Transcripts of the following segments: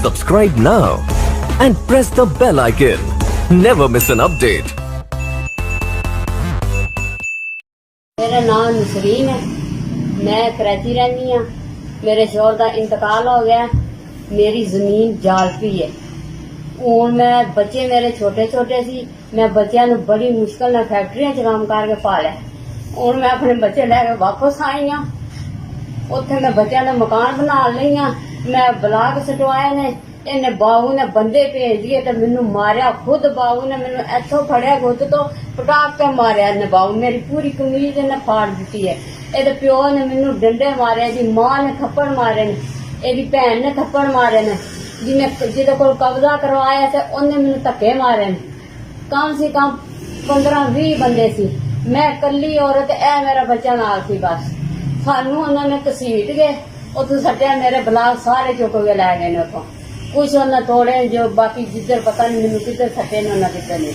Subscribe now and press the bell icon. Never miss an update. मेरा नाम नसरीन है। मैं कराची रहनी हाँ। मेरे शोहर का इंतकाल हो गया। मेरी जमीन जालपी है। ਹੁਣ मैं बच्चे मेरे छोटे छोटे सी मैं बच्चों ਨੂੰ बड़ी मुश्किल ਨਾਲ फैक्ट्रियां च काम करके पालिया। ਹੁਣ मैं अपने बच्चे लैके वापस आई हाँ। उत्थे मैं बच्चों ने मकान बना ਲਈ हाँ। मैं ब्लाक सटवाए ने इन्हें बाबू ने बंदे भेज दिए तो मैनू मारिया। खुद बाबू ने मैनू इथों फड़िया गुੱਤ ਤੋਂ पटाक के मारिया ने बाबू। मेरी पूरी कमीज इन्हें फाड़ दी है। ਇਹਦੇ ਪਿਓ ਨੇ ਮੈਨੂੰ ਡੰਡੇ ਮਾਰੇ, ਇਹਦੀ ਮਾਂ ਨੇ ਥੱਪੜ ਮਾਰੇ ਨੇ, ਇਹਦੀ ਭੈਣ ਨੇ ਥੱਪੜ ਮਾਰੇ ਨੇ। ਜਿਹਦੇ ਕੋਲ ਕਬਜ਼ਾ ਕਰਵਾਇਆ ਤੇ ਉਹਨੇ ਮੈਨੂੰ ਧੱਕੇ ਮਾਰੇ ਨੇ। ਕਮ ਸੇ ਕਮ 15-20 ਬੰਦੇ ਸੀ। ਮੈਂ ਇਕੱਲੀ ਔਰਤ, ਇਹ ਮੇਰਾ ਬੱਚਾ ਨਾਲ ਸੀ ਬਸ। ਸਾਨੂੰ ਉਹਨਾਂ ਨੇ ਘਸੀਟ ਗਏ, ਉੱਥੋਂ ਸੱਟਿਆ। ਮੇਰੇ ਬਲਾਕ ਸਾਰੇ ਚੁੱਕ ਕੇ ਲੈ ਗਏ ਨੇ ਉੱਥੋਂ। ਕੁਛ ਉਹਨਾਂ ਤੋੜੇ ਜੋ ਬਾਕੀ ਜਿੱਧਰ ਪਤਾ ਨਹੀਂ ਮੈਨੂੰ ਕਿੱਧਰ ਸੱਟੇ ਨੇ ਉਹਨਾਂ ਕਿੱਧਰ ਨਹੀਂ।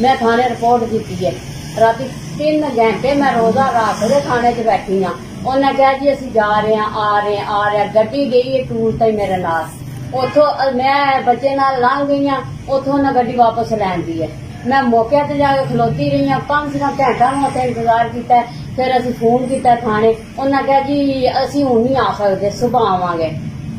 ਮੈਂ ਥਾਣੇ ਰਿਪੋਰਟ ਕੀਤੀ ਹੈ। ਰਾਤੀ 3 ਘੰਟੇ ਮੈਂ ਰੋਜ਼ਾ ਰੱਖ ਕੇ ਥਾਣੇ 'ਚ ਬੈਠੀ ਹਾਂ। ਉਹਨਾਂ ਕਿਹਾ ਜੀ ਅਸੀਂ ਜਾ ਰਹੇ ਹਾਂ, ਆ ਰਹੇ ਹਾਂ। ਗੱਡੀ ਗਈ ਹੈ ਟੂਰ ਤੇ ਮੇਰੇ ਨਾਲ। ਉੱਥੋਂ ਮੈਂ ਬੱਚੇ ਨਾਲ ਲੰਘ ਗਈ ਹਾਂ। ਉੱਥੋਂ ਉਹਨਾਂ ਗੱਡੀ ਵਾਪਸ ਲੈਂਦੀ ਹੈ। ਮੈਂ ਮੌਕੇ ਤੇ ਜਾ ਕੇ ਖਲੋਤੀ ਰਹੀ ਹਾਂ। ਕਮ ਸੇ ਕਮ ਘੰਟਾ ਨੂੰ ਉੱਥੇ ਇੰਤਜ਼ਾਰ ਕੀਤਾ। ਫਿਰ ਅਸੀਂ ਫੋਨ ਕੀਤਾ ਥਾਣੇ। ਉਹਨਾਂ ਕਿਹਾ ਜੀ ਅਸੀਂ ਹੁਣ ਨਹੀਂ ਆ ਸਕਦੇ, ਸੁਬਾਹ ਆਵਾਂਗੇ।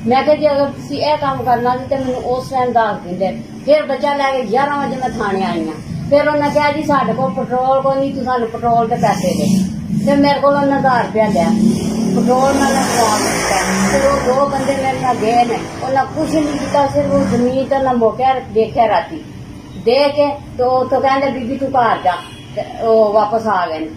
ਮੈਂ ਕਿਹਾ ਜੀ ਅਗਰ ਤੁਸੀਂ ਇਹ ਕੰਮ ਕਰਨਾ ਸੀ ਤੇ ਮੈਨੂੰ ਉਸ ਟਾਈਮ ਦੱਸ ਦਿੰਦੇ। ਫਿਰ ਬੱਚਾ ਲੈ ਕੇ 11 ਵਜੇ ਮੈਂ ਥਾਣੇ ਆਈ ਹਾਂ। ਫਿਰ ਉਹਨਾਂ ਕਿਹਾ ਜੀ ਸਾਡੇ ਕੋਲ ਪੈਟਰੋਲ ਕੋਈ ਨਹੀਂ, ਤੂੰ ਸਾਨੂੰ ਪੈਟਰੋਲ ਦੇ ਪੈਸੇ ਦੇ। ਫਿਰ ਮੇਰੇ ਕੋਲ ਉਹਨਾਂ 1000 ਰੁਪਇਆ ਲਿਆ ਪੈਟਰੋਲ ਨਾਲ ਲਗਵਾ ਦਿੱਤਾ। ਫਿਰ ਉਹ 2 ਬੰਦੇ ਮੇਰੇ ਨਾਲ ਗਏ ਨੇ। ਉਹਨਾਂ ਕੁਛ ਨਹੀਂ ਕੀਤਾ, ਸਿਰਫ ਉਹ ਜ਼ਮੀਨ ਤੇ ਨਾ ਮੌਕਿਆ ਦੇਖਿਆ ਰਾਤੀ ਦੇ ਕੇ ਤੇ ਉੱਥੋਂ ਕਹਿੰਦੇ ਬੀਬੀ ਤੂੰ ਘਰ ਜਾ। ਤੇ ਉਹ ਵਾਪਸ ਆ ਗਏ ਨੇ।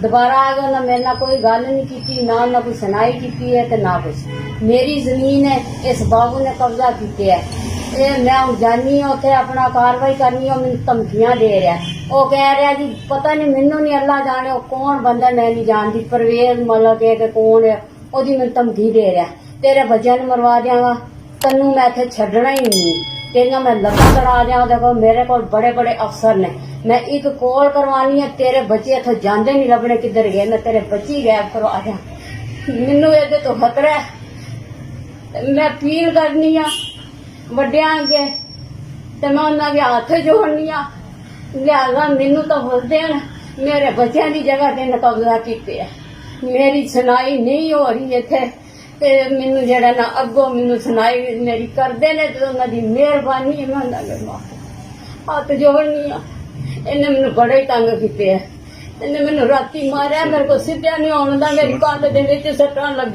ਦੁਬਾਰਾ ਆ ਗਏ। ਉਹਨਾਂ ਮੇਰੇ ਨਾਲ ਕੋਈ ਗੱਲ ਨਹੀਂ ਕੀਤੀ, ਨਾ ਉਹਨਾਂ ਕੋਈ ਸੁਣਾਈ ਕੀਤੀ ਹੈ ਤੇ ਨਾ ਕੁਛ। ਮੇਰੀ ਜ਼ਮੀਨ ਹੈ, ਇਸ ਬਾਬੂ ਨੇ ਕਬਜ਼ਾ ਕੀਤਾ ਹੈ। ਇਹ ਮੈਂ ਹੁਣ ਜਾਨੀ ਉੱਥੇ ਆਪਣਾ ਕਾਰਵਾਈ ਕਰਨੀ। ਉਹ ਮੈਨੂੰ ਧਮਕੀਆਂ ਦੇ ਰਿਹਾ। ਉਹ ਕਹਿ ਰਿਹਾ ਜੀ ਪਤਾ ਨਹੀਂ, ਮੈਨੂੰ ਨਹੀਂ, ਅੱਲਾ ਜਾਣੇ ਉਹ ਕੌਣ ਬੰਦਾ, ਮੈਂ ਨਹੀਂ ਜਾਣਦੀ। ਪਰਵੇਜ਼ ਮਲਕ ਹੈ ਕਿ ਕੌਣ ਹੈ, ਉਹਦੀ ਮੈਨੂੰ ਧਮਕੀ ਦੇ ਰਿਹਾ। ਤੇਰੇ ਬੱਚਿਆਂ ਨੂੰ ਮਰਵਾ ਦਿਆਂਗਾ, ਤੈਨੂੰ ਮੈਂ ਇੱਥੇ ਛੱਡਣਾ ਹੀ ਨਹੀਂ। ਤੇਰੀਆਂ ਮੈਂ ਲੱਤਾਂ ਤੜਾ ਦਿਆਂ। ਦੇਖੋ ਮੇਰੇ ਕੋਲ ਬੜੇ ਬੜੇ ਅਫਸਰ ਨੇ। ਮੈਂ ਇੱਕ ਕੋਲ ਕਰਵਾਉਣੀ ਹੈ, ਤੇਰੇ ਬੱਚੇ ਇੱਥੋਂ ਜਾਂਦੇ ਨਹੀਂ ਲੱਭਣੇ ਕਿੱਧਰ ਗਏ। ਮੈਂ ਤੇਰੇ ਬੱਚੀ ਗਾਇਬ ਕਰਵਾ ਦਿਆਂ। ਮੈਨੂੰ ਇਹਦੇ ਤੋਂ ਖਤਰਾ ਹੈ। ਮੈਂ ਅਪੀਲ ਕਰਨੀ ਆ ਵੱਡਿਆਂ ਅੱਗੇ ਤੇ ਮੈਂ ਉਹਨਾਂ ਦੇ ਹੱਥ ਜੋੜਨੀ ਆ। ਲਿਹਾਜ਼ਾ ਮੈਨੂੰ ਤਾਂ ਬੋਲ ਦੇਣ, ਮੇਰੇ ਬੱਚਿਆਂ ਦੀ ਜਗ੍ਹਾ ਤੇ ਕਬਜ਼ਾ ਕੀਤੇ ਆ। ਮੇਰੀ ਸੁਣਾਈ ਨਹੀਂ ਹੋ ਰਹੀ ਇੱਥੇ ਤੇ ਮੈਨੂੰ ਜਿਹੜਾ ਨਾ ਅੱਗੋਂ ਮੈਨੂੰ ਸੁਣਾਈ ਮੇਰੀ ਕਰਦੇ ਨੇ ਤੇ ਉਹਨਾਂ ਦੀ ਮਿਹਰਬਾਨੀ ਹੈ। ਮੈਂ ਉਹਨਾਂ ਦੇ ਹੱਥ ਜੋੜਨੀ ਆ। ਇਹਨੇ ਮੈਨੂੰ ਬੜੇ ਤੰਗ ਕੀਤੇ ਆ। ਇਹਨੇ ਮੈਨੂੰ ਰਾਤੀ ਮਾਰਿਆ। ਮੇਰੇ ਕੋਲ ਸਿੱਧਿਆ ਨਹੀਂ ਆਉਣ ਦਾ। ਮੇਰੀ ਕੰਧ ਦੇ ਵਿੱਚ ਸੱਟਾਂ ਲੱਗ